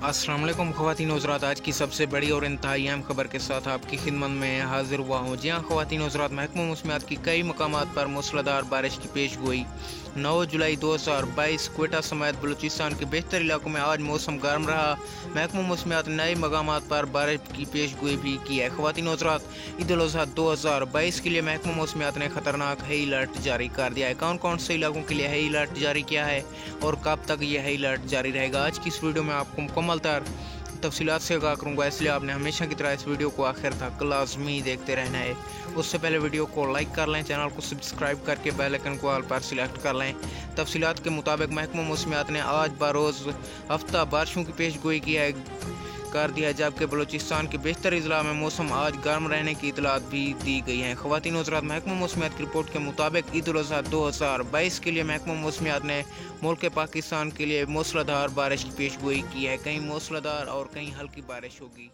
अस्सलाम वालेकुम ख़वातीन हज़रात, आज की सबसे बड़ी और इंतहाई अहम खबर के साथ आपकी खिदमत में हाजिर हुआ हूँ। जी हाँ ख़वातीन हज़रात, महकमा मौसमियात की कई मकामात पर मूसलाधार बारिश की पेश गोई। 9 जुलाई 2022 क्वेटा समेत बलूचिस्तान के बेशतर इलाकों में आज मौसम गर्म रहा। महकमा मौसमियात ने नए मकामात पर बारिश की पेश गोई भी की है। ख़वातीन हज़रात, ईद उल अज़हा 2022 के लिए महकमा मौसमियात ने ख़तरनाक हाई अलर्ट जारी कर दिया है। कौन कौन से इलाकों के लिए हाई अलर्ट जारी किया है और कब तक ये हाई अलर्ट जारी रहेगा, आज की इस वीडियो में आपको मुकम्मल तफसीलात से आगाह करूँगा, इसलिए आपने हमेशा की तरह इस वीडियो को आखिर तक लाजमी देखते रहना है। उससे पहले वीडियो को लाइक कर लें, चैनल को सब्सक्राइब करके बेल आइकन को ऑल पर सिलेक्ट कर लें। तफसीलात के मुताबिक महकमा मौसमियात ने आज बरोज़ हफ्ता बारिशों की पेश गोई कर दिया, जबकि बलूचिस्तान के बेशतर अजला में मौसम आज गर्म रहने की इतलात भी दी गई हैं। ख़वातीन हज़रात, महकमा मौसमियात की रिपोर्ट के मुताबिक ईद उल अज़हा 2022 के लिए महकमा मौसमियात ने मुल्क पाकिस्तान के लिए मूसलाधार बारिश की पेश गोई की है। कहीं मूसलाधार और कहीं हल्की बारिश होगी।